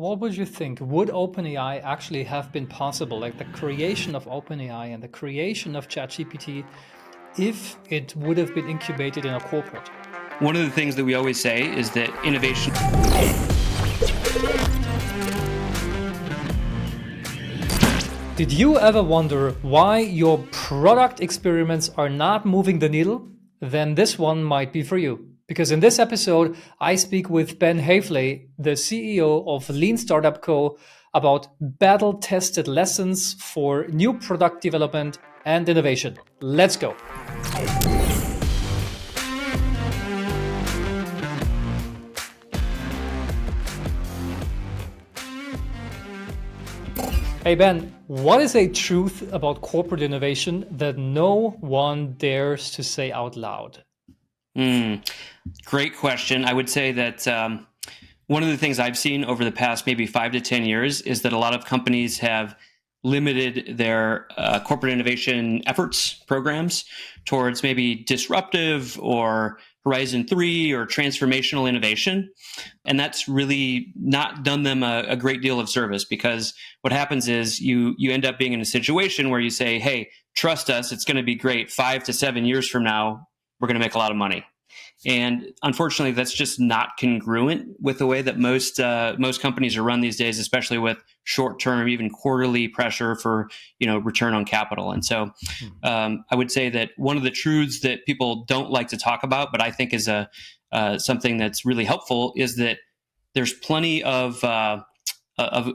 what would you think? Would OpenAI actually have been possible, like the creation of OpenAI and the creation of ChatGPT, if it would have been incubated in a corporate? One of the things that we always say is that innovation... Did you ever wonder why your product experiments are not moving the needle? Then this one might be for you. Because in this episode, I speak with Ben Haefle, the CEO of Lean Startup Co., about battle-tested lessons for new product development and innovation. Let's go. Hey Ben, what is a truth about corporate innovation that no one dares to say out loud? Great question. I would say that one of the things I've seen over the past maybe 5 to 10 years is that a lot of companies have limited their corporate innovation efforts, programs, towards maybe disruptive or Horizon 3 or transformational innovation. And that's really not done them a great deal of service, because what happens is you end up being in a situation where you say, hey, trust us, it's going to be great. 5 to 7 years from now, we're going to make a lot of money. And unfortunately, that's just not congruent with the way that most companies are run these days, especially with short-term, even quarterly pressure for return on capital. And so, I would say that one of the truths that people don't like to talk about, but I think is something that's really helpful, is that there's plenty of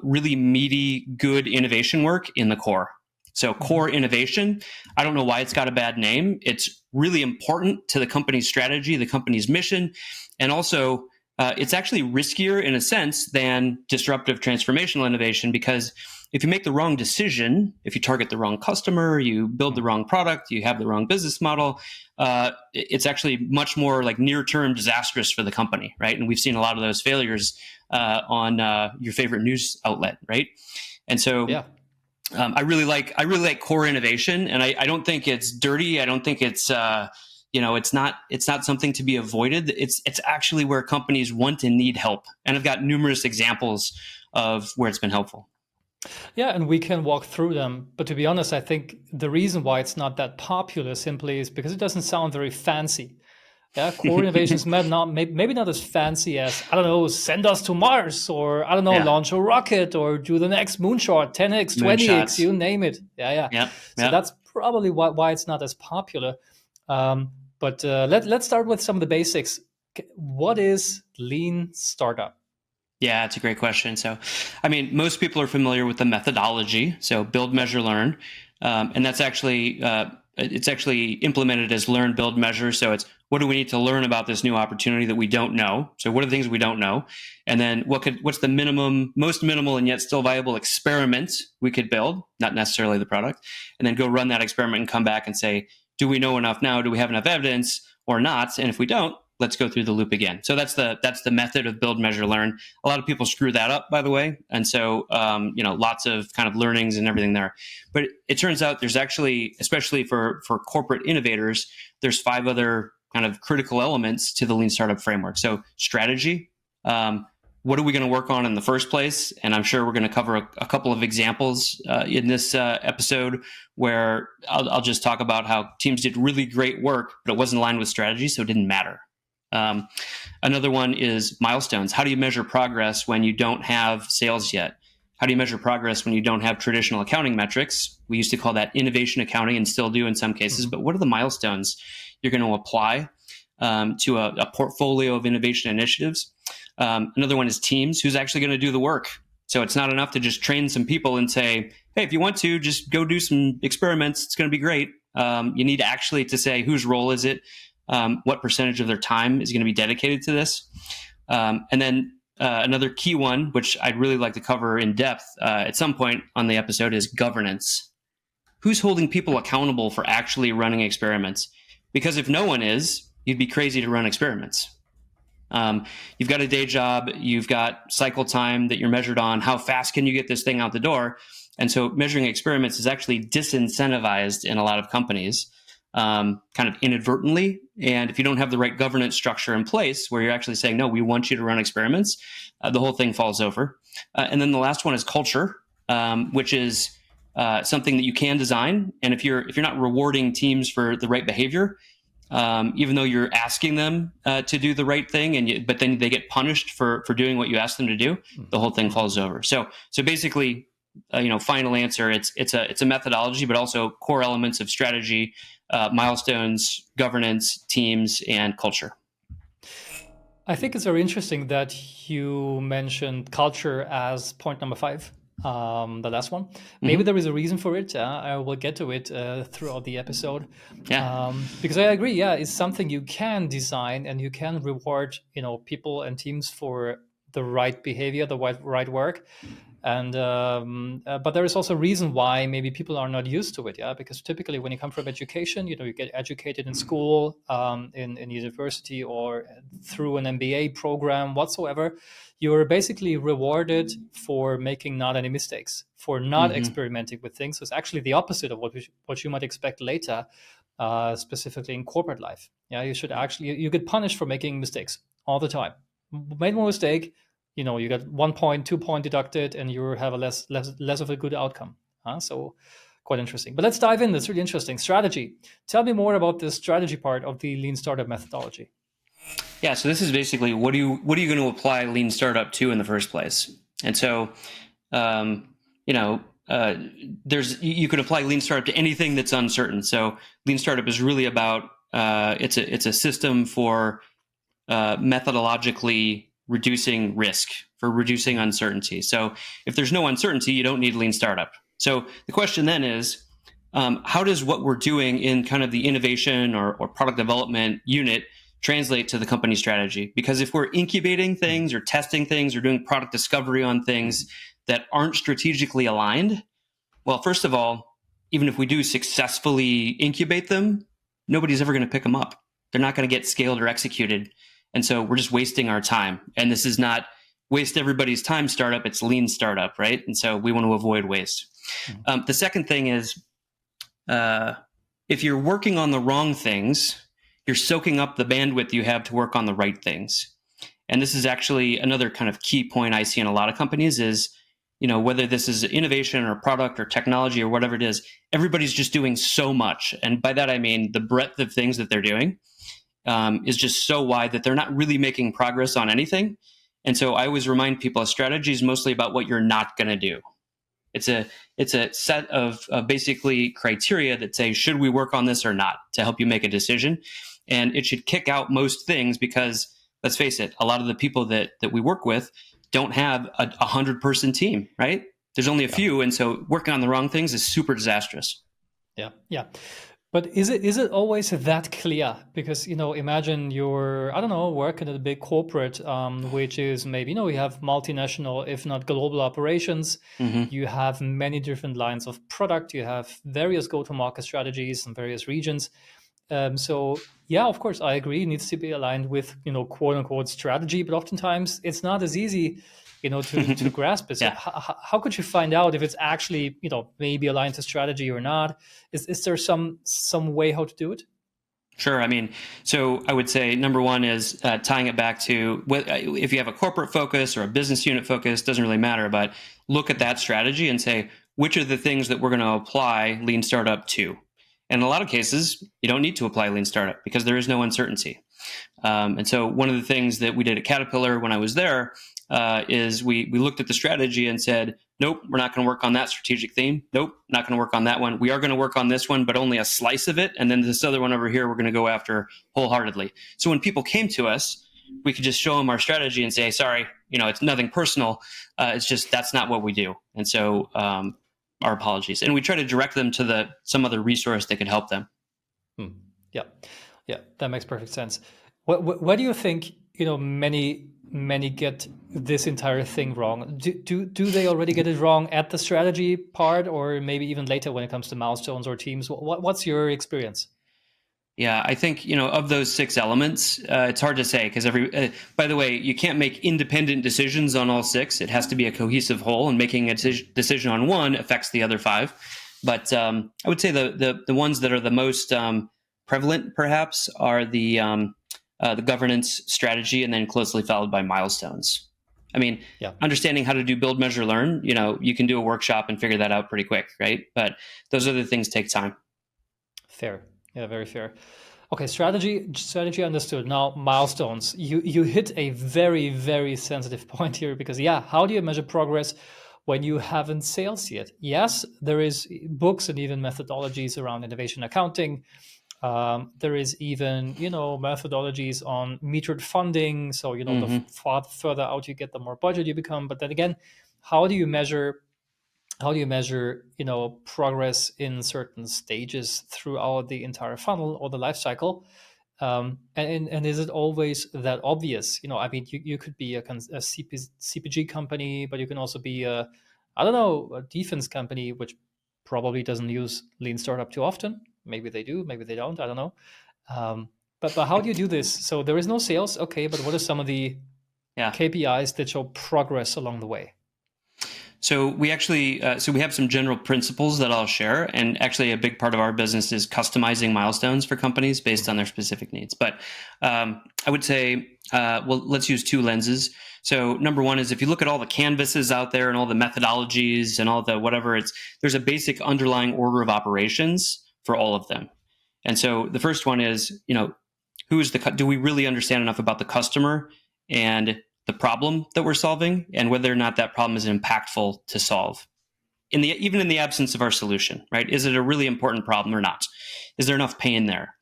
really meaty, good innovation work in the core. So core innovation, I don't know why it's got a bad name. It's really important to the company's strategy, the company's mission, and also it's actually riskier in a sense than disruptive transformational innovation, because if you make the wrong decision, if you target the wrong customer, you build the wrong product, you have the wrong business model, it's actually much more like near-term disastrous for the company, right? And we've seen a lot of those failures on your favorite news outlet, right? And so yeah. I really like core innovation, and I don't think it's dirty. I don't think it's it's not something to be avoided. It's actually where companies want and need help, and I've got numerous examples of where it's been helpful. Yeah, and we can walk through them. But to be honest, I think the reason why it's not that popular simply is because it doesn't sound very fancy. Yeah, core innovations maybe not as fancy as, I don't know, send us to Mars, or I don't know, launch a rocket, or do the next moonshot, 10x, 20x, you name it. Yeah. So that's probably why it's not as popular. But let's start with some of the basics. What is Lean Startup? Yeah, it's a great question. So, I mean, most people are familiar with the methodology. So build, measure, learn. And that's actually, it's actually implemented as learn, build, measure. So it's, what do we need to learn about this new opportunity that we don't know? So what are the things we don't know? And then what's the most minimal and yet still viable experiment we could build, not necessarily the product, and then go run that experiment and come back and say, do we know enough now? Do we have enough evidence or not? And if we don't, let's go through the loop again. So that's the method of build, measure, learn. A lot of people screw that up, by the way. And so, lots of kind of learnings and everything there. But it turns out there's actually, especially for corporate innovators, there's 5 other kind of critical elements to the Lean Startup framework. So strategy, what are we going to work on in the first place? And I'm sure we're going to cover a couple of examples in this episode where I'll just talk about how teams did really great work, but it wasn't aligned with strategy, so it didn't matter. Another one is milestones. How do you measure progress when you don't have sales yet? How do you measure progress when you don't have traditional accounting metrics? We used to call that innovation accounting, and still do in some cases. But what are the milestones you're going to apply to a portfolio of innovation initiatives? Another one is teams. Who's actually going to do the work? So it's not enough to just train some people and say, hey, if you want to, just go do some experiments. It's going to be great. You need actually to say, whose role is it? What percentage of their time is going to be dedicated to this? And then another key one, which I'd really like to cover in depth at some point on the episode, is governance. Who's holding people accountable for actually running experiments? Because if no one is, you'd be crazy to run experiments. You've got a day job, you've got cycle time that you're measured on, how fast can you get this thing out the door? And so measuring experiments is actually disincentivized in a lot of companies. kind of inadvertently. And if you don't have the right governance structure in place where you're actually saying, no, we want you to run experiments, the whole thing falls over. And then the last one is culture, which is something that you can design. And if you're not rewarding teams for the right behavior, even though you're asking them to do the right thing, but then they get punished for doing what you asked them to do, the whole thing falls over. So basically, final answer, it's a methodology, but also core elements of strategy, milestones, governance, teams, and culture. I think it's very interesting that you mentioned culture as point number 5, the last one. Maybe there is a reason for it. I will get to it throughout the episode. Yeah. Because I agree, it's something you can design and you can reward, people and teams for the right behavior, the right work. And but there is also a reason why maybe people are not used to it, because typically when you come from education, you get educated in school, in university, or through an MBA program whatsoever, you're basically rewarded for making not any mistakes, for not experimenting with things. So it's actually the opposite of what you might expect later, specifically in corporate life. You get punished for making mistakes all the time. Made one mistake, you got 1 point, 2 point deducted, and you have a less of a good outcome. So quite interesting. But let's dive in. That's really interesting. Strategy. Tell me more about the strategy part of the Lean Startup methodology. Yeah. So this is basically what are you going to apply Lean Startup to in the first place? And so, you could apply Lean Startup to anything that's uncertain. So Lean Startup is really about it's a system for methodologically reducing risk, for reducing uncertainty. So if there's no uncertainty, you don't need Lean Startup. So the question then is, how does what we're doing in kind of the innovation or product development unit translate to the company strategy? Because if we're incubating things or testing things or doing product discovery on things that aren't strategically aligned, well, first of all, even if we do successfully incubate them, nobody's ever going to pick them up. They're not going to get scaled or executed. And so we're just wasting our time. And this is not waste everybody's time startup, it's Lean Startup, right? And so we want to avoid waste. The second thing is, if you're working on the wrong things, you're soaking up the bandwidth you have to work on the right things. And this is actually another kind of key point I see in a lot of companies is, whether this is innovation or product or technology or whatever it is, everybody's just doing so much. And by that, I mean the breadth of things that they're doing is just so wide that they're not really making progress on anything. And so I always remind people a strategy is mostly about what you're not going to do. It's a set of basically criteria that say, should we work on this or not, to help you make a decision. And it should kick out most things because, let's face it, a lot of the people that we work with don't have a 100-person team, right? There's only a few. And so working on the wrong things is super disastrous. Yeah. But is it always that clear? Because, imagine you're, working at a big corporate, which is maybe, you have multinational, if not global operations. You have many different lines of product. You have various go-to-market strategies in various regions. Of course, I agree. It needs to be aligned with, quote unquote strategy. But oftentimes it's not as easy, to grasp it. So how could you find out if it's actually, maybe aligned to strategy or not? Is there some way how to do it? Sure. I mean, so I would say number one is tying it back to if you have a corporate focus or a business unit focus, doesn't really matter, but look at that strategy and say, which are the things that we're going to apply Lean Startup to? And in a lot of cases, you don't need to apply Lean Startup because there is no uncertainty. And so one of the things that we did at Caterpillar when I was there is we looked at the strategy and said, nope, we're not going to work on that strategic theme. Nope, not going to work on that one. We are going to work on this one, but only a slice of it. And then this other one over here, we're going to go after wholeheartedly. So when people came to us, we could just show them our strategy and say, sorry, it's nothing personal. It's just that's not what we do. And so our apologies. And we try to direct them to some other resource that could help them. Yeah, that makes perfect sense. What do you think, many get this entire thing wrong? Do they already get it wrong at the strategy part, or maybe even later when it comes to milestones or teams? What's your experience? Yeah, I think, of those 6 elements, it's hard to say because by the way, you can't make independent decisions on all 6. It has to be a cohesive whole, and making a decision on one affects the other 5. But I would say the ones that are the most prevalent, perhaps, are the governance strategy, and then closely followed by milestones. I mean, understanding how to do build, measure, learn, you can do a workshop and figure that out pretty quick, right? But those other things take time. Fair. Yeah, very fair. Okay, strategy understood. Now, milestones. You hit a very, very sensitive point here because, how do you measure progress when you haven't sales yet? Yes, there is books and even methodologies around innovation accounting. There is even, methodologies on metered funding. So, the further out you get, the more budget you become. But then again, how do you measure progress in certain stages throughout the entire funnel or the life cycle? And is it always that obvious? I mean, you could be a CPG company, but you can also be a defense company, which probably doesn't use lean startup too often. Maybe they do, maybe they don't, I don't know. But how do you do this? So there is no sales, okay, but what are some of the KPIs that show progress along the way? So we actually, we have some general principles that I'll share, and actually a big part of our business is customizing milestones for companies based on their specific needs. But I would say, let's use two lenses. So number one is if you look at all the canvases out there and all the methodologies and all the whatever, there's a basic underlying order of operations for all of them. And so the first one is, do we really understand enough about the customer and the problem that we're solving, and whether or not that problem is impactful to solve, even in the absence of our solution, right? Is it a really important problem or not? Is there enough pain there?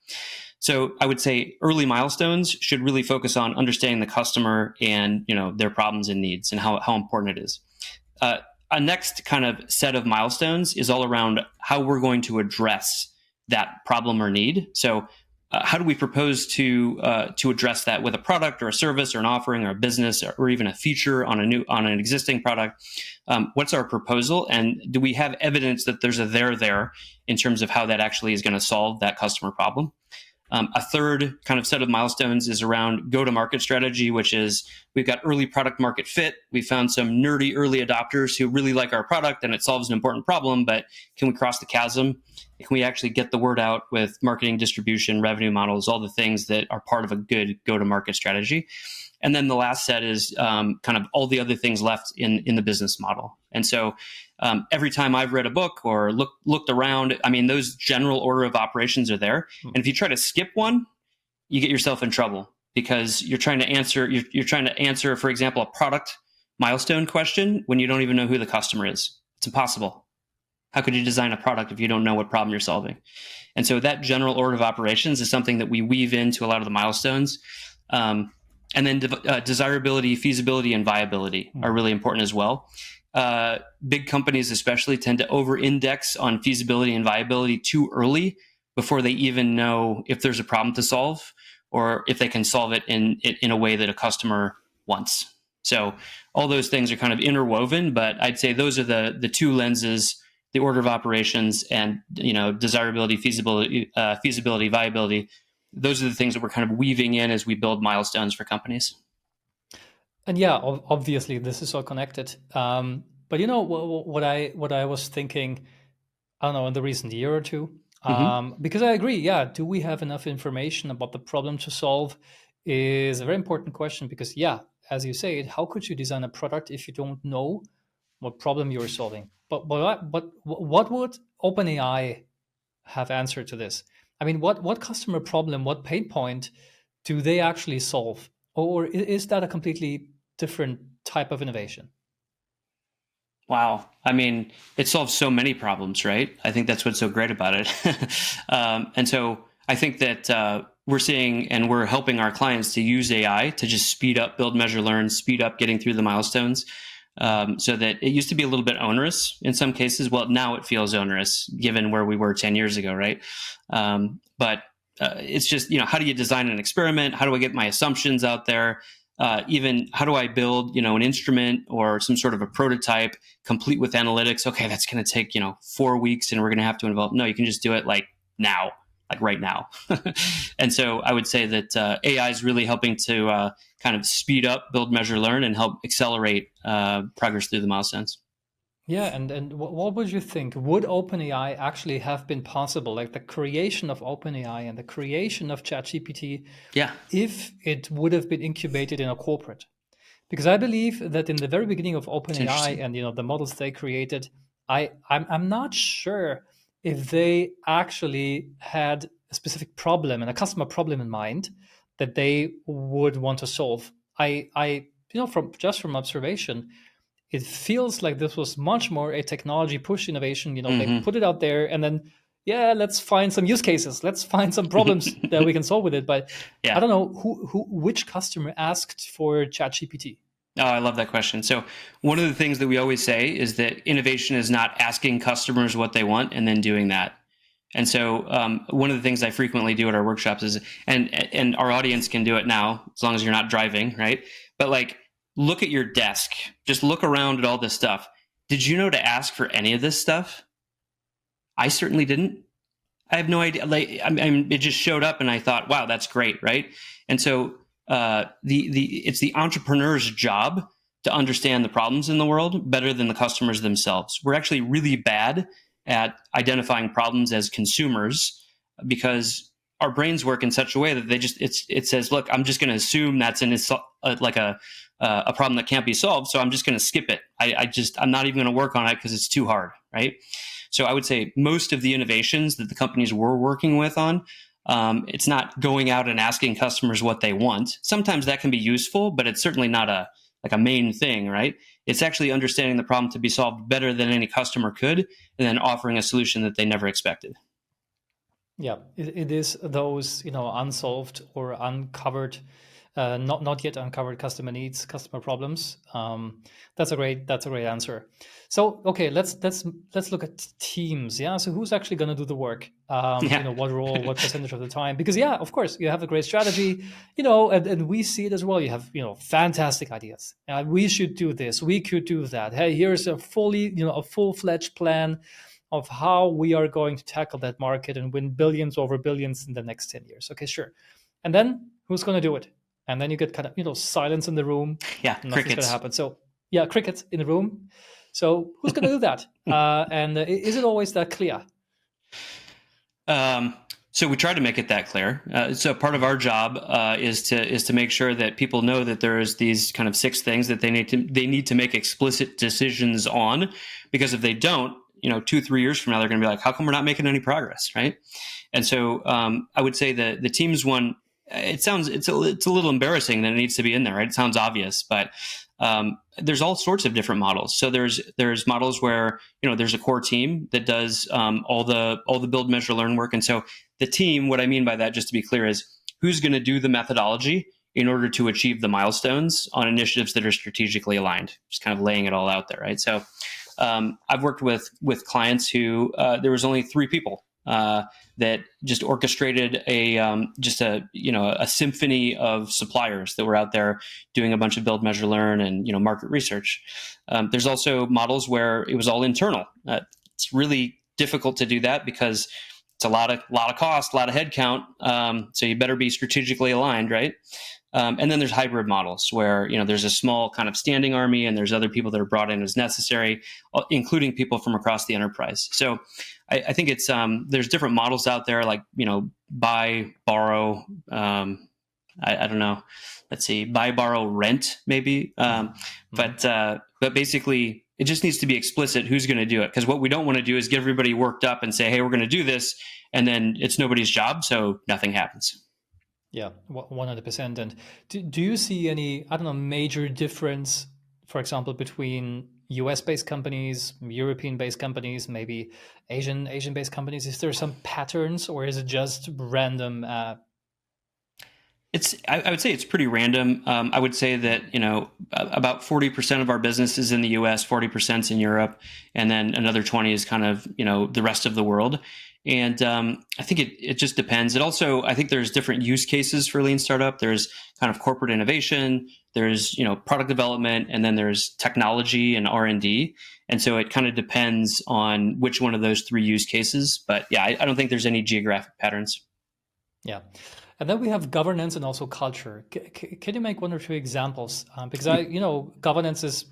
So I would say early milestones should really focus on understanding the customer and their problems and needs and how important it is. A next kind of set of milestones is all around how we're going to address that problem or need. So how do we propose to address that with a product or a service or an offering or a business or even a feature on an existing product? What's our proposal, and do we have evidence that there's a there in terms of how that actually is going to solve that customer problem? A third kind of set of milestones is around go-to-market strategy, which is we've got early product market fit. We found some nerdy early adopters who really like our product and it solves an important problem, but can we cross the chasm? Can we actually get the word out with marketing, distribution, revenue models, all the things that are part of a good go-to-market strategy? And then the last set is kind of all the other things left in the business model. And so every time I've read a book or looked around, I mean, those general order of operations are there. And if you try to skip one, you get yourself in trouble because you're trying to answer, for example, a product milestone question when you don't even know who the customer is. It's impossible. How could you design a product if you don't know what problem you're solving? And so that general order of operations is something that we weave into a lot of the milestones. And then desirability, feasibility, and viability are really important as well. Big companies especially tend to over-index on feasibility and viability too early before they even know if there's a problem to solve or if they can solve it in a way that a customer wants. So all those things are kind of interwoven, but I'd say those are the two lenses: the order of operations and desirability, feasibility, viability. Those are the things that we're kind of weaving in as we build milestones for companies. And obviously this is all connected. But what I was thinking, I don't know, in the recent year or two, because I agree. Do we have enough information about the problem to solve is a very important question because as you say, how could you design a product if you don't know what problem you're solving? But what would OpenAI have answered to this? I mean, what customer problem, what pain point do they actually solve? Or is that a completely different type of innovation? Wow. I mean, it solves so many problems, right? I think that's what's so great about it. And so I think that we're seeing and we're helping our clients to use AI to just speed up, build, measure, learn, speed up getting through the milestones. So that it used to be a little bit onerous in some cases. Well, now it feels onerous given where we were 10 years ago, right? But it's just, how do you design an experiment? How do I get my assumptions out there? Even how do I build, an instrument or some sort of a prototype complete with analytics? Okay, that's going to take, 4 weeks and we're going to have to involve. No, you can just do it like now, like right now. And so I would say that AI is really helping to kind of speed up, build, measure, learn, and help accelerate progress through the milestones. Yeah, and what would you think? Would OpenAI actually have been possible, like the creation of OpenAI and the creation of ChatGPT, Yeah. if it would have been incubated in a corporate? Because I believe that in the very beginning of It's OpenAI interesting. and the models they created, I'm not sure if they actually had a specific problem and a customer problem in mind that they would want to solve. I from observation, it feels like this was much more a technology push innovation. They Hmm. put it out there and then, yeah, let's find some use cases. Let's find some problems that we can solve with it. But I Yeah. don't know which customer asked for ChatGPT. Oh, I love that question. So, one of the things that we always say is that innovation is not asking customers what they want and then doing that. And so, one of the things I frequently do at our workshops is, and our audience can do it now as long as you're not driving, right? But like, look at your desk. Just look around at all this stuff. Did you know to ask for any of this stuff? I certainly didn't. I have no idea. Like, it just showed up, and I thought, wow, that's great, right? And so, the it's the entrepreneur's job to understand the problems in the world better than the customers themselves. We're actually really bad at identifying problems as consumers because our brains work in such a way that it says, look, I'm just going to assume that's like a problem that can't be solved, so I'm just going to skip it. I'm not even going to work on it because it's too hard, right? So I would say most of the innovations that the companies we're working with on, it's not going out and asking customers what they want. Sometimes that can be useful, but it's certainly not a main thing, right? It's actually understanding the problem to be solved better than any customer could, and then offering a solution that they never expected. Yeah, it is those unsolved or uncovered, not yet uncovered customer needs, customer problems. That's a great answer. So okay, let's look at teams. Yeah, so who's actually going to do the work? Yeah. What role, what percentage of the time? Because yeah, of course, you have a great strategy, and we see it as well. You have fantastic ideas. We should do this. We could do that. Hey, here's a full-fledged plan of how we are going to tackle that market and win billions over billions in the next 10 years. Okay, sure. And then who's going to do it? And then you get kind of, silence in the room. Yeah. Nothing's going to Crickets. happen. So, yeah, crickets in the room. So, who's going to do that? And is it always that clear? Um, so we try to make it that clear. So part of our job is to make sure that people know that there's these kind of 6 things that they need to make explicit decisions on, because if they don't, 2-3 years from now, they're going to be like, how come we're not making any progress, right? And so I would say the teams one. It's a little embarrassing that it needs to be in there, right? It sounds obvious, but there's all sorts of different models. So there's models where there's a core team that does all the build, measure, learn work, and so the team. What I mean by that, just to be clear, is who's going to do the methodology in order to achieve the milestones on initiatives that are strategically aligned. Just kind of laying it all out there, right? So I've worked with clients who there was only 3 people. That just orchestrated a symphony of suppliers that were out there doing a bunch of build, measure, learn, and market research. There's also models where it was all internal. It's really difficult to do that because it's a lot of cost, a lot of headcount. So you better be strategically aligned, right? And then there's hybrid models where there's a small kind of standing army, and there's other people that are brought in as necessary, including people from across the enterprise. So I think it's there's different models out there, like buy, borrow. I don't know. Let's see, buy, borrow, rent, maybe. But basically, it just needs to be explicit who's going to do it, because what we don't want to do is get everybody worked up and say, hey, we're going to do this, and then it's nobody's job, so nothing happens. Yeah, 100%. And do you see any, I don't know, major difference, for example, between US-based companies, European-based companies, maybe Asian-based companies? Is there some patterns, or is it just random? I would say it's pretty random. I would say that about 40% of our business is in the U.S., 40% in Europe, and then another 20 is kind of the rest of the world. And I think it just depends. It also, I think there's different use cases for lean startup. There's kind of corporate innovation. There's product development, and then there's technology and R&D. And so it kind of depends on which one of those 3 use cases. But yeah, I don't think there's any geographic patterns. Yeah. And then we have governance and also culture. Can you make 1 or 2 examples? Because governance is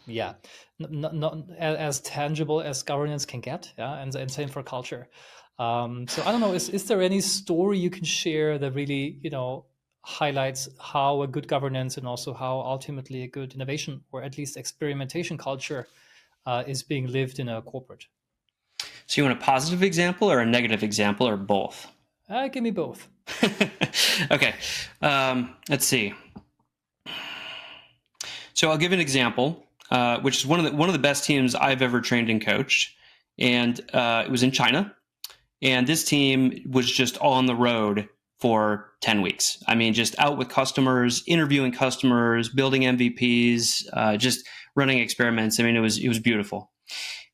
Yeah, not as tangible as governance can get. Yeah, and same for culture. So I don't know. Is there any story you can share that really highlights how a good governance and also how ultimately a good innovation or at least experimentation culture is being lived in a corporate? So you want a positive example or a negative example or both? Give me both. Okay. Let's see. So I'll give an example, which is one of the best teams I've ever trained and coached, and it was in China. And this team was just on the road for 10 weeks. I mean, just out with customers, interviewing customers, building MVPs, just running experiments. I mean, it was beautiful.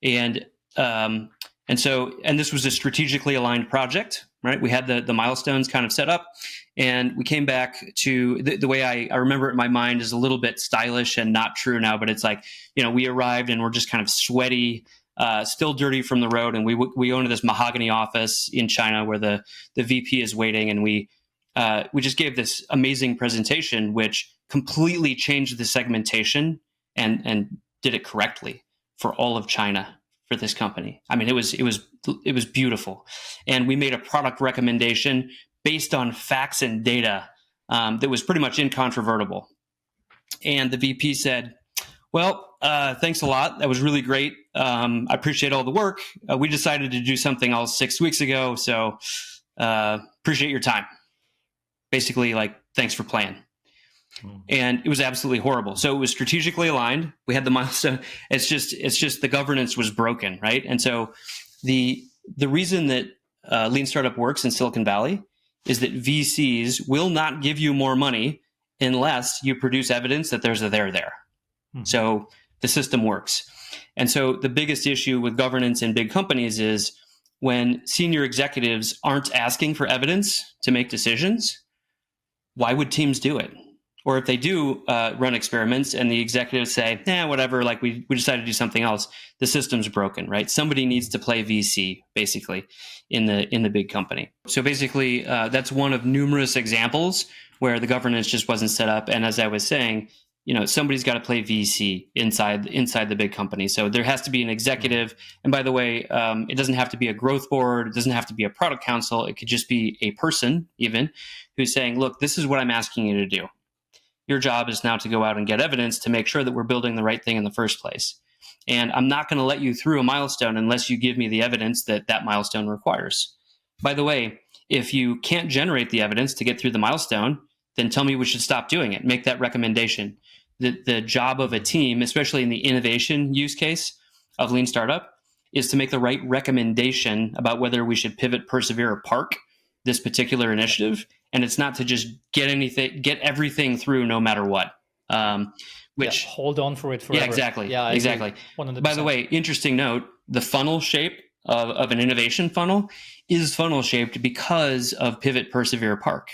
And this was a strategically aligned project, right? We had the milestones kind of set up, and we came back to the way I remember it in my mind is a little bit stylish and not true now, but it's like, we arrived and we're just kind of sweaty, still dirty from the road. And we owned this mahogany office in China where the VP is waiting. And we just gave this amazing presentation, which completely changed the segmentation and did it correctly for all of China for this company. I mean, it was beautiful. And we made a product recommendation based on facts and data that was pretty much incontrovertible. And the VP said, well, thanks a lot. That was really great. I appreciate all the work. We decided to do something else 6 weeks ago, so appreciate your time. Basically, like, thanks for playing. And it was absolutely horrible. So it was strategically aligned. We had the milestone. It's just the governance was broken, right? And so the reason that Lean Startup works in Silicon Valley is that VCs will not give you more money unless you produce evidence that there's a there there. So the system works. And so the biggest issue with governance in big companies is when senior executives aren't asking for evidence to make decisions, why would teams do it? Or if they do run experiments and the executives say, whatever, like we decided to do something else, the system's broken, right? Somebody needs to play VC, basically, in the big company. So basically, that's one of numerous examples where the governance just wasn't set up. And as I was saying, somebody's got to play VC inside the big company. So there has to be an executive. And by the way, it doesn't have to be a growth board. It doesn't have to be a product council. It could just be a person even who's saying, look, this is what I'm asking you to do. Your job is now to go out and get evidence to make sure that we're building the right thing in the first place. And I'm not going to let you through a milestone unless you give me the evidence that milestone requires. By the way, if you can't generate the evidence to get through the milestone, then tell me we should stop doing it. Make that recommendation. The job of a team, especially in the innovation use case of Lean Startup, is to make the right recommendation about whether we should pivot, persevere, or park this particular initiative. And it's not to just get everything through no matter what. Hold on for it forever. Yeah, exactly. Yeah, exactly. 100%. By the way, interesting note, the funnel shape of an innovation funnel is funnel shaped because of pivot, persevere, park.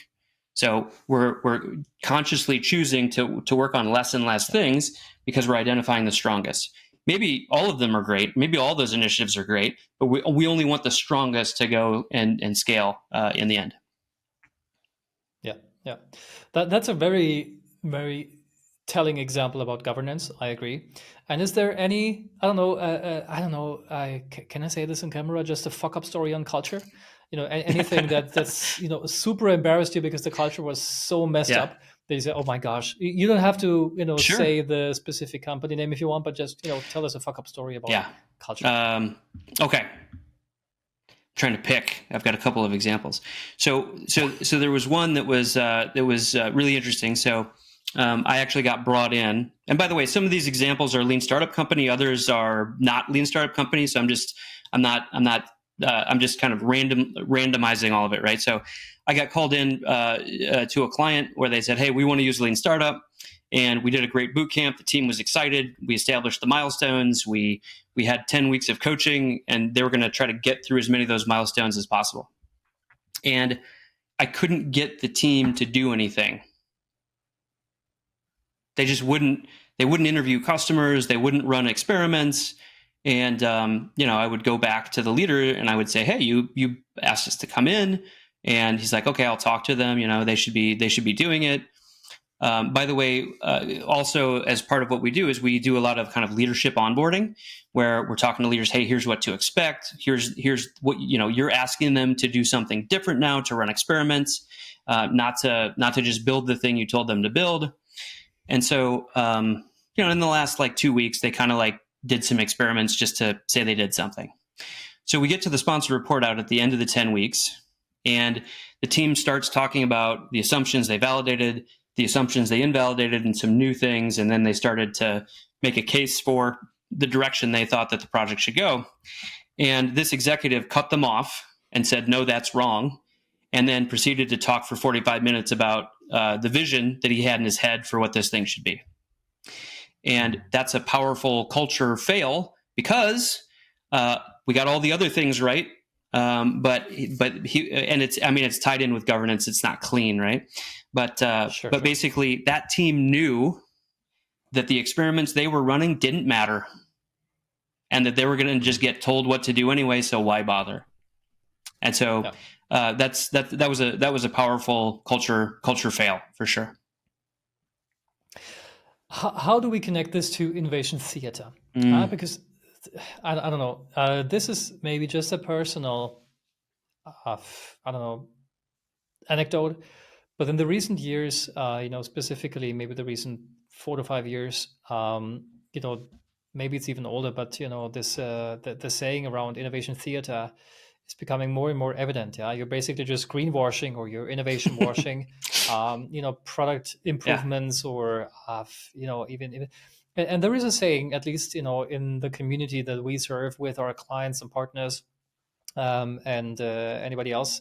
So we're consciously choosing to work on less and less things because we're identifying the strongest. Maybe all of them are great. Maybe all those initiatives are great, but we only want the strongest to go and scale in the end. Yeah. That's a very, very telling example about governance. I agree. And is there any, I don't know, can I say this in camera? Just a fuck up story on culture? Anything that's super embarrassed you because the culture was so messed up that you say, oh my gosh, you don't have to Sure. say the specific company name if you want, but just tell us a fuck up story about culture. Okay. Trying to pick. I've got a couple of examples. So there was one that was really interesting. So I actually got brought in, and by the way, some of these examples are Lean Startup company, others are not Lean Startup company. So I'm just kind of randomizing all of it, right? So I got called in to a client where they said, hey, we want to use Lean Startup. And we did a great boot camp. The team was excited. We established the milestones. We had 10 weeks of coaching, and they were going to try to get through as many of those milestones as possible. And I couldn't get the team to do anything. They just wouldn't interview customers. They wouldn't run experiments. And, I would go back to the leader and I would say, hey, you asked us to come in. And he's like, okay, I'll talk to them. They should be doing it. By the way, also as part of what we do is we do a lot of kind of leadership onboarding, where we're talking to leaders. Hey, here's what to expect. Here's what you're asking them to do something different now, to run experiments, not to just build the thing you told them to build. And so in the last 2 weeks, they kind of did some experiments just to say they did something. So we get to the sponsor report out at the end of the 10 weeks, and the team starts talking about the assumptions they validated, the assumptions they invalidated, and some new things. And then they started to make a case for the direction they thought that the project should go. And this executive cut them off and said, no, that's wrong. And then proceeded to talk for 45 minutes about the vision that he had in his head for what this thing should be. And that's a powerful culture fail, because we got all the other things right. But it's tied in with governance. It's not clean, right? But basically that team knew that the experiments they were running didn't matter, and that they were going to just get told what to do anyway. So why bother? And so that was a powerful culture fail for sure. How do we connect this to innovation theater? Because I don't know. This is maybe just a personal, anecdote. But in the recent years, specifically maybe the recent 4 to 5 years, maybe it's even older. But this the saying around innovation theater is becoming more and more evident. Yeah, you're basically just greenwashing, or you're innovation washing. Product improvements, or even. And there is a saying, at least in the community that we serve with our clients and partners, and anybody else,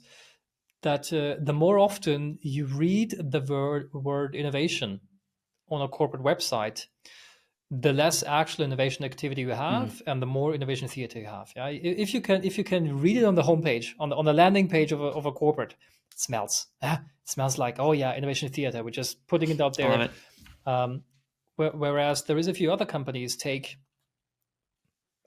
that the more often you read the word innovation on a corporate website, the less actual innovation activity you have, and the more innovation theater you have. Yeah, if you can read it on the homepage, on the landing page of a corporate, it smells. It smells like, oh yeah, innovation theater. We're just putting it out there. I love it. Whereas there is a few other companies, take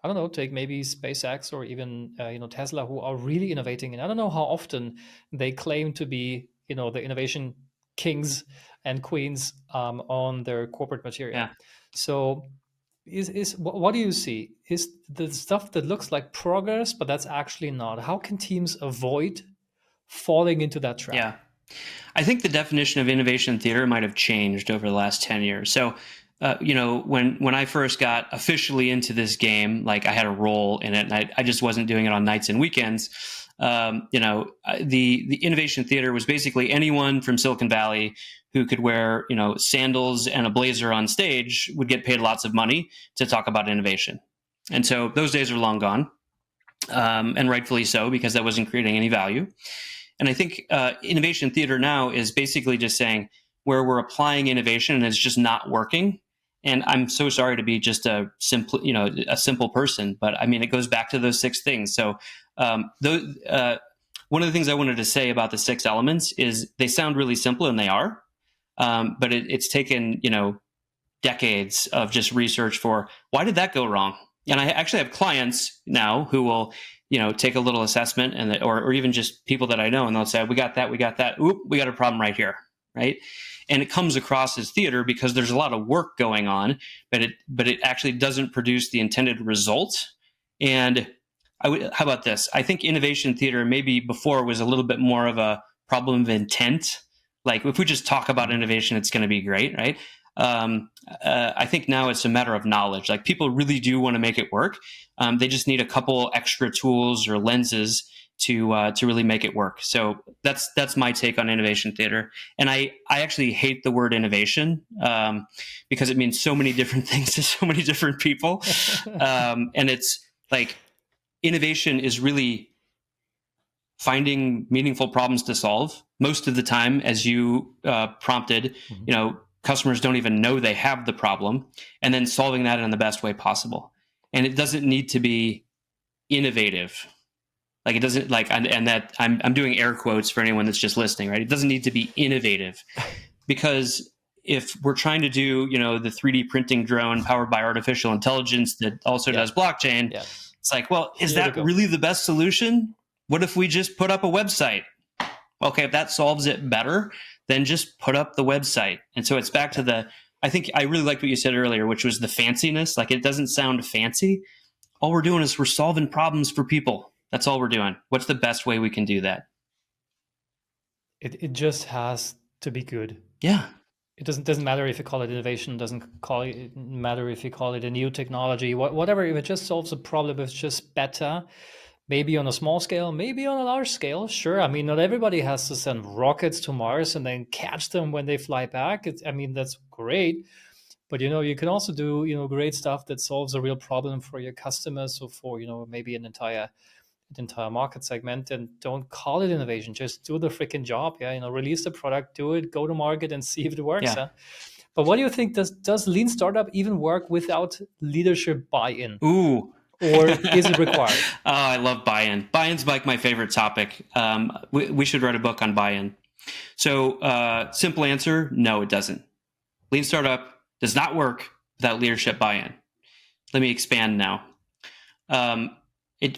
maybe SpaceX, or even Tesla, who are really innovating, and I don't know how often they claim to be the innovation kings and queens on their corporate material. Yeah. So what do you see? Is the stuff that looks like progress, but that's actually not? How can teams avoid falling into that trap? Yeah. I think the definition of innovation theater might have changed over the last 10 years. So, when I first got officially into this game, I had a role in it, and I just wasn't doing it on nights and weekends. The innovation theater was basically anyone from Silicon Valley who could wear, sandals and a blazer on stage would get paid lots of money to talk about innovation. And so those days are long gone, and rightfully so, because that wasn't creating any value. And I think innovation theater now is basically just saying where we're applying innovation and it's just not working. And I'm so sorry to be just a simple person, but I mean, it goes back to those 6 things. So one of the things I wanted to say about the 6 elements is they sound really simple, and they are, but it's taken, decades of just research for why did that go wrong? And I actually have clients now who will, take a little assessment, and or even just people that I know, and they'll say, we got that. Oop, we got a problem right here. Right. And it comes across as theater because there's a lot of work going on, but it actually doesn't produce the intended result. And how about this? I think innovation theater maybe before was a little bit more of a problem of intent. If we just talk about innovation, it's going to be great, right? I think now it's a matter of knowledge. People really do want to make it work. They just need a couple extra tools or lenses to really make it work. So that's my take on innovation theater. And I actually hate the word innovation because it means so many different things to so many different people. And it's innovation is really finding meaningful problems to solve. Most of the time, as you prompted, customers don't even know they have the problem, and then solving that in the best way possible. And it doesn't need to be innovative. It doesn't and that I'm doing air quotes for anyone that's just listening, right? It doesn't need to be innovative, because if we're trying to do, the 3D printing drone powered by artificial intelligence that also does blockchain, it's well, is that really the best solution? What if we just put up a website? Okay, if that solves it better, then just put up the website. And so it's back to I think I really liked what you said earlier, which was the fanciness. Like, it doesn't sound fancy. All we're doing is we're solving problems for people. That's all we're doing. What's the best way we can do that? It just has to be good. Yeah. It doesn't matter if you call it innovation, matter if you call it a new technology, whatever. If it just solves a problem, if it's just better, maybe on a small scale, maybe on a large scale. Sure, I mean, not everybody has to send rockets to Mars and then catch them when they fly back. That's great, but you can also do great stuff that solves a real problem for your customers, or for maybe an entire market segment. And don't call it innovation, just do the freaking job. Release the product, do it, go to market, and see if it works. Yeah. But what do you think? Does lean startup even work without leadership buy-in? Ooh. Or is it required? Oh, I love buy-in. Buy-in's like my favorite topic. We should write a book on buy-in. So simple answer, no, it doesn't. Lean startup does not work without leadership buy-in. Let me expand now.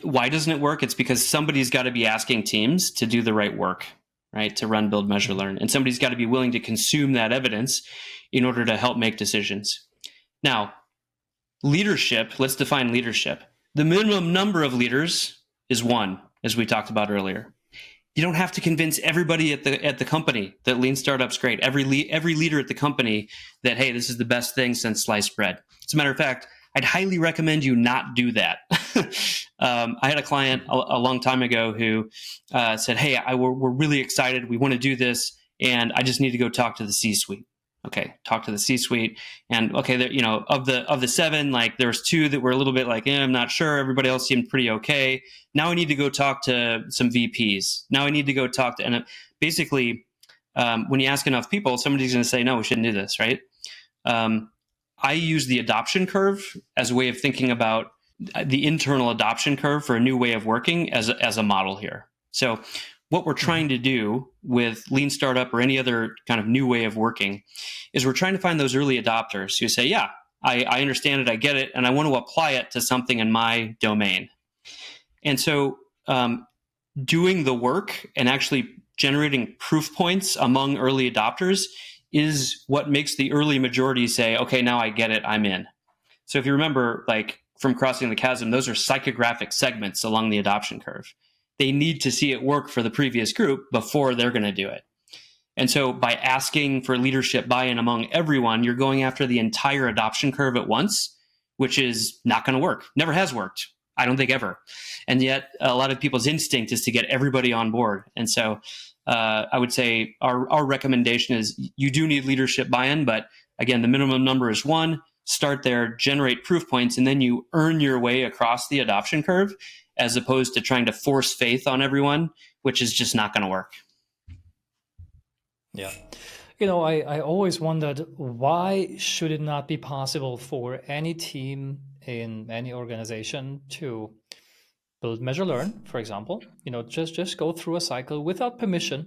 Why doesn't it work? It's because somebody's got to be asking teams to do the right work, right? To run, build, measure, learn. And somebody's got to be willing to consume that evidence in order to help make decisions. Now, leadership, let's define leadership. The minimum number of leaders is 1, as we talked about earlier. You don't have to convince everybody at the company that lean startup's great. Every leader at the company that, hey, this is the best thing since sliced bread. As a matter of fact, I'd highly recommend you not do that. I had a client a long time ago who said, hey, we're really excited. We want to do this, and I just need to go talk to the C-suite. Okay, talk to the C-suite, and okay, of the 7, like there was 2 that were a little bit like, I'm not sure. Everybody else seemed pretty okay. Now I need to go talk to some VPs. Now I need to go talk to, and basically, when you ask enough people, somebody's going to say, no, we shouldn't do this, right? I use the adoption curve as a way of thinking about the internal adoption curve for a new way of working as a model here. So what we're trying to do with lean startup or any other kind of new way of working is we're trying to find those early adopters who say, yeah, I understand it, I get it, and I want to apply it to something in my domain. And so doing the work and actually generating proof points among early adopters is what makes the early majority say, okay, now I get it, I'm in. So if you remember, like from Crossing the Chasm, those are psychographic segments along the adoption curve. They need to see it work for the previous group before they're going to do it. And so by asking for leadership buy-in among everyone, you're going after the entire adoption curve at once, which is not going to work. Never has worked. I don't think ever. And yet a lot of people's instinct is to get everybody on board. And so I would say our recommendation is you do need leadership buy-in, but again, the minimum number is 1. Start there, generate proof points, and then you earn your way across the adoption curve, as opposed to trying to force faith on everyone, which is just not going to work. Yeah. I always wondered, why should it not be possible for any team in any organization to build, measure, learn, for example, just go through a cycle without permission.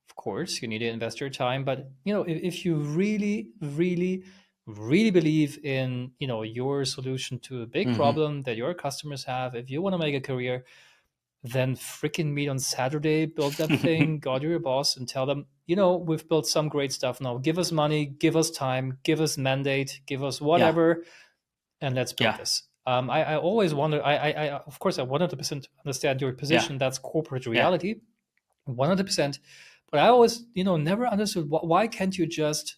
Of course, you need to invest your time, but if you really, really, really believe in your solution to a big problem that your customers have, if you want to make a career, then freaking meet on Saturday, build that thing, go to your boss and tell them, we've built some great stuff now. Give us money, give us time, give us mandate, give us whatever, and let's build this. I always wonder, of course, I 100% understand your position. That's corporate reality, 100%. But I always, never understood, why can't you just,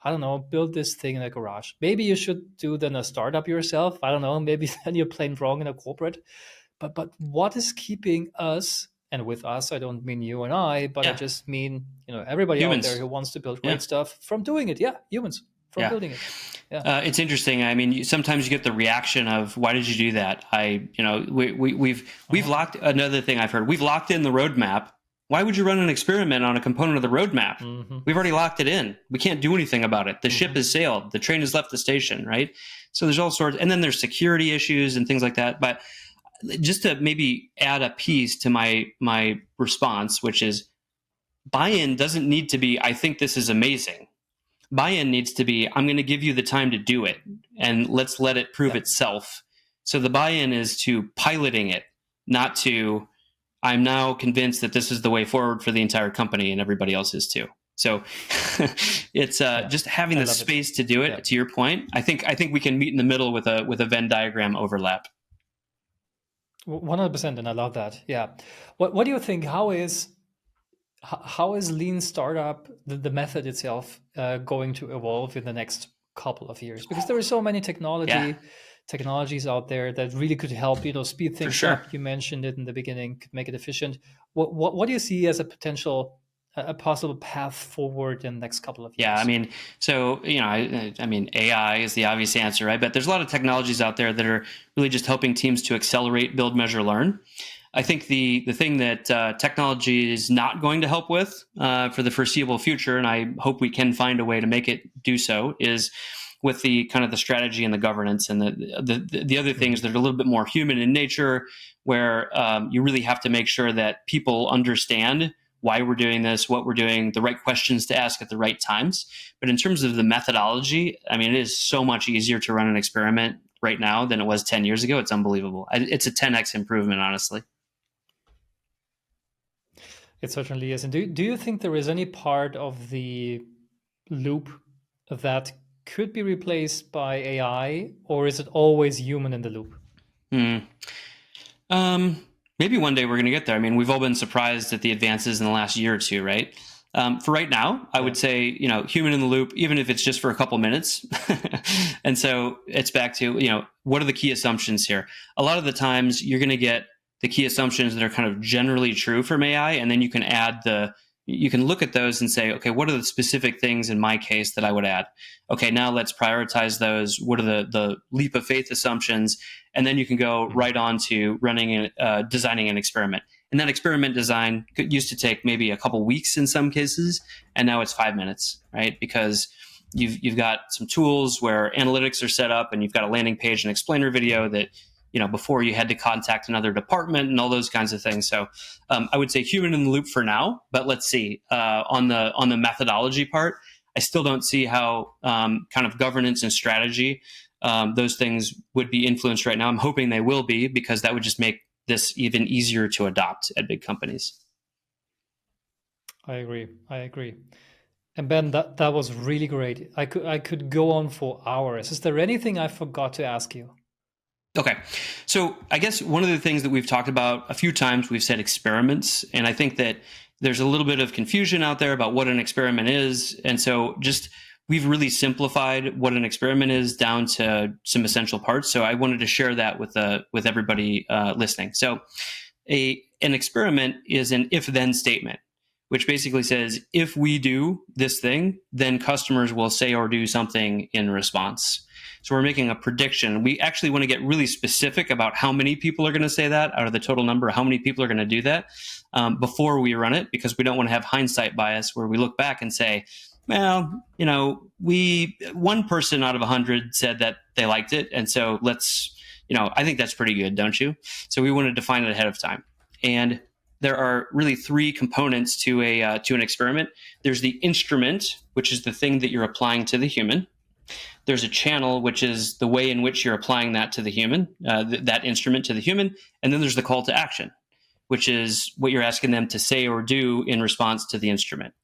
I don't know, build this thing in a garage? Maybe you should do then a startup yourself. I don't know, maybe then you're playing wrong in a corporate. But what is keeping us, and with us, I don't mean you and I, but I just mean, everybody Humans. out there who wants to build great stuff from doing it. Yeah, humans from building it. Yeah. It's interesting. I mean, sometimes you get the reaction of, why did you do that? We've locked, another thing I've heard, we've locked in the roadmap. Why would you run an experiment on a component of the roadmap? We've already locked it in. We can't do anything about it. The ship has sailed. The train has left the station, right? So there's all sorts, and then there's security issues and things like that. But just to maybe add a piece to my response, which is buy-in doesn't need to be, I think this is amazing. Buy-in needs to be, I'm going to give you the time to do it, and let's let it prove itself. So the buy-in is to piloting it, not to, I'm now convinced that this is the way forward for the entire company and everybody else is too. So it's just having the space to do it. Yeah. To your point, I think we can meet in the middle with a Venn diagram overlap. 100%, and I love that. Yeah. What do you think? How is lean startup, the method itself, going to evolve in the next couple of years? Because there are so many technologies out there that really could help, speed things up. You mentioned it in the beginning, could make it efficient. What do you see as a possible path forward in the next couple of years? Yeah, I mean, so, I mean, AI is the obvious answer, right? But there's a lot of technologies out there that are really just helping teams to accelerate, build, measure, learn. I think the thing that technology is not going to help with for the foreseeable future, and I hope we can find a way to make it do so, is with the kind of the strategy and the governance and the other things that are a little bit more human in nature, where you really have to make sure that people understand why we're doing this, what we're doing, the right questions to ask at the right times. But in terms of the methodology, I mean, it is so much easier to run an experiment right now than it was 10 years ago. It's unbelievable. It's a 10x improvement, honestly. It certainly is. And do you think there is any part of the loop that could be replaced by AI, or is it always human in the loop? Maybe one day we're going to get there. I mean, we've all been surprised at the advances in the last year or two, right? For right now, I would say, human in the loop, even if it's just for a couple minutes. And so it's back to, what are the key assumptions here? A lot of the times you're going to get the key assumptions that are kind of generally true from AI, and then you can you can look at those and say, okay, what are the specific things in my case that I would add? Okay, now let's prioritize those. What are the leap of faith assumptions? And then you can go right on to designing an experiment. And that experiment design used to take maybe a couple weeks in some cases, and now it's 5 minutes, right? Because you've got some tools where analytics are set up, and you've got a landing page and explainer video that, before you had to contact another department and all those kinds of things. So I would say human in the loop for now, but let's see. On the methodology part, I still don't see how kind of governance and strategy, those things would be influenced right now. I'm hoping they will be, because that would just make this even easier to adopt at big companies. I agree. And Ben, that was really great. I could go on for hours. Is there anything I forgot to ask you? Okay. So I guess one of the things that we've talked about a few times, we've said experiments. And I think that there's a little bit of confusion out there about what an experiment is. And so we've really simplified what an experiment is down to some essential parts. So I wanted to share that with everybody listening. So an experiment is an if-then statement, which basically says, if we do this thing, then customers will say or do something in response. So we're making a prediction. We actually want to get really specific about how many people are going to say that out of the total number, how many people are going to do that before we run it, because we don't want to have hindsight bias where we look back and say, well, one person out of 100 said that they liked it. And so I think that's pretty good, don't you? So we want to define it ahead of time. And there are really three components to an experiment. There's the instrument, which is the thing that you're applying to the human. There's a channel, which is the way in which you're applying that to the human, that instrument to the human. And then there's the call to action, which is what you're asking them to say or do in response to the instrument.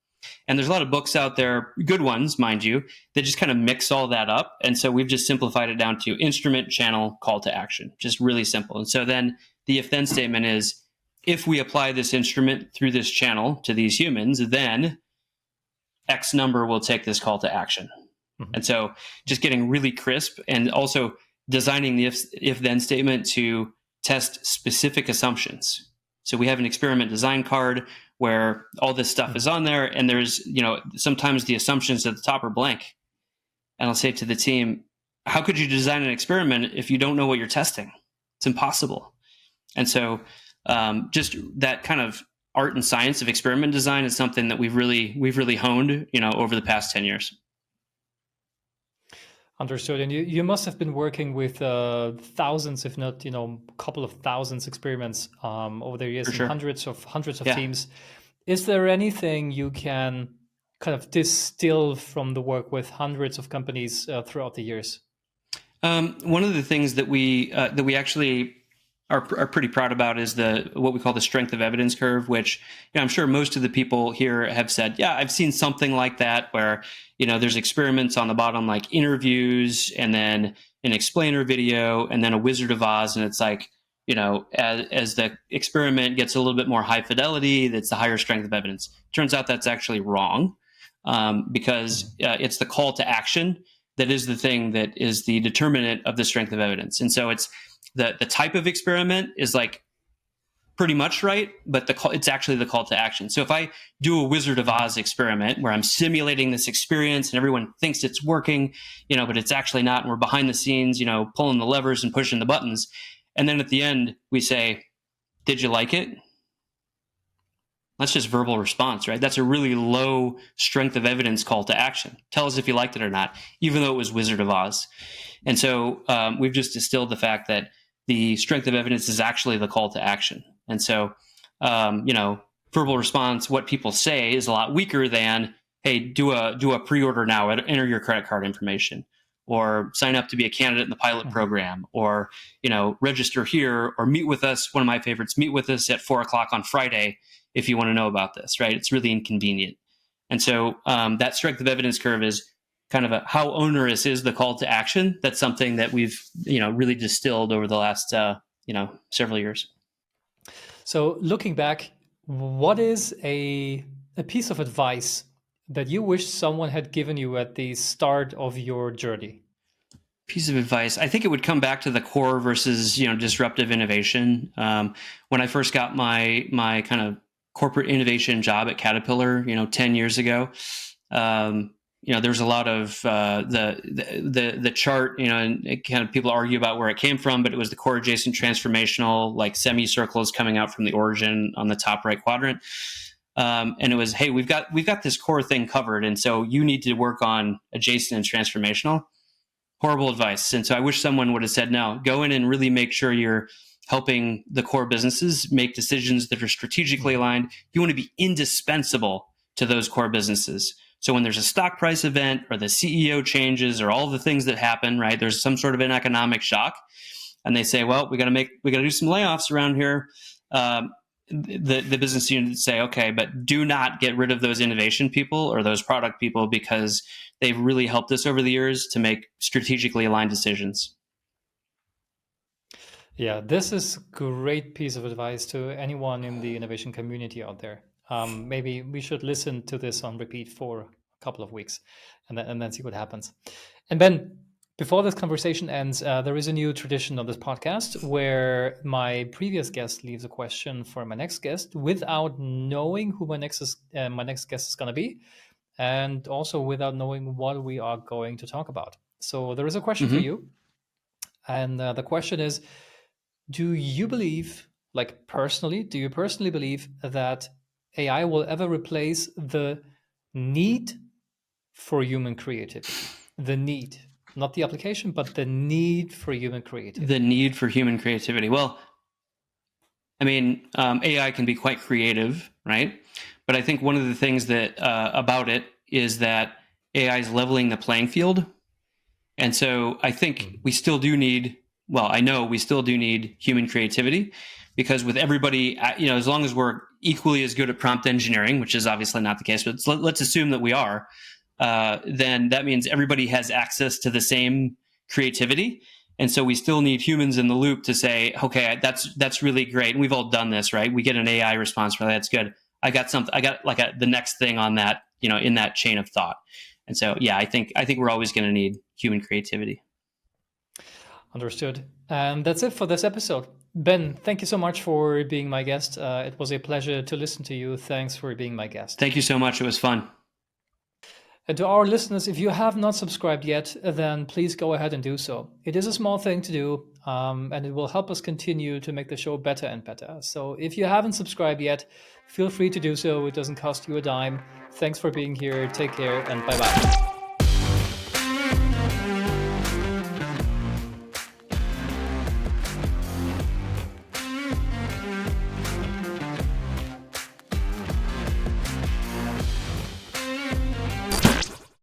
And there's a lot of books out there, good ones, mind you, that just kind of mix all that up. And so we've just simplified it down to instrument, channel, call to action, just really simple. And so then the if-then statement is, if we apply this instrument through this channel to these humans, then X number will take this call to action. And so just getting really crisp, and also designing the if-then statement to test specific assumptions. So we have an experiment design card where all this stuff is on there, and there's, sometimes the assumptions at the top are blank. And I'll say to the team, how could you design an experiment if you don't know what you're testing? It's impossible. And so just that kind of art and science of experiment design is something that we've really honed, over the past 10 years. Understood. And you must have been working with thousands, if not, a couple of thousands experiments over the years, and hundreds of teams. Is there anything you can kind of distill from the work with hundreds of companies throughout the years? One of the things that we actually are pretty proud about is what we call the strength of evidence curve, which I'm sure most of the people here have said, yeah, I've seen something like that where there's experiments on the bottom like interviews and then an explainer video and then a Wizard of Oz, and it's like as the experiment gets a little bit more high fidelity, that's the higher strength of evidence. Turns out that's actually wrong, because it's the call to action that is the thing that is the determinant of the strength of evidence. And so it's the type of experiment is like pretty much right, but it's actually the call to action. So if I do a Wizard of Oz experiment where I'm simulating this experience and everyone thinks it's working, but it's actually not, and we're behind the scenes, pulling the levers and pushing the buttons, and then at the end we say, "Did you like it?" That's just verbal response, right? That's a really low strength of evidence call to action. Tell us if you liked it or not, even though it was Wizard of Oz. And so we've just distilled the fact that the strength of evidence is actually the call to action. And so, verbal response, what people say, is a lot weaker than, hey, do a pre-order now, enter your credit card information, or sign up to be a candidate in the pilot program, or, register here, or meet with us. One of my favorites, meet with us at 4:00 on Friday if you want to know about this, right? It's really inconvenient. And so that strength of evidence curve is kind of how onerous is the call to action. That's something that we've, really distilled over the last, several years. So looking back, what is a piece of advice that you wish someone had given you at the start of your journey? Piece of advice, I think it would come back to the core versus, disruptive innovation. When I first got my kind of corporate innovation job at Caterpillar, 10 years ago, there's a lot of the chart, and it kind of people argue about where it came from, but it was the core adjacent transformational, like semicircles coming out from the origin on the top right quadrant. And it was, hey, we've got this core thing covered, and so you need to work on adjacent and transformational. Horrible advice. And so I wish someone would have said, no, go in and really make sure you're helping the core businesses make decisions that are strategically aligned. You want to be indispensable to those core businesses. So when there's a stock price event or the CEO changes or all the things that happen, right, there's some sort of an economic shock, and they say, well, we got to do some layoffs around here. The business unit say, okay, but do not get rid of those innovation people or those product people, because they've really helped us over the years to make strategically aligned decisions. Yeah, this is a great piece of advice to anyone in the innovation community out there. Maybe we should listen to this on repeat for a couple of weeks and then see what happens. And Ben, before this conversation ends, there is a new tradition on this podcast where my previous guest leaves a question for my next guest without knowing who my next guest is going to be, and also without knowing what we are going to talk about. So there is a question for you. And the question is, do you personally believe that AI will ever replace the need for human creativity? The need, not the application, but the need for human creativity. The need for human creativity. Well, I mean, AI can be quite creative, right? But I think one of the things that about it is that AI is leveling the playing field. And so I think we still do need, I know we still do need human creativity, because with everybody, as long as we're equally as good at prompt engineering, which is obviously not the case, but let's assume that we are, then that means everybody has access to the same creativity. And so we still need humans in the loop to say, okay, that's really great. And we've all done this, right? We get an AI response for that. That's good. I got the next thing on that, in that chain of thought. And so, yeah, I think we're always going to need human creativity. Understood. And that's it for this episode. Ben, thank you so much for being my guest. It was a pleasure to listen to you. Thanks for being my guest. Thank you so much. It was fun. And to our listeners, if you have not subscribed yet, then please go ahead and do so. It is a small thing to do, and it will help us continue to make the show better and better. So if you haven't subscribed yet, feel free to do so. It doesn't cost you a dime. Thanks for being here. Take care, and bye-bye.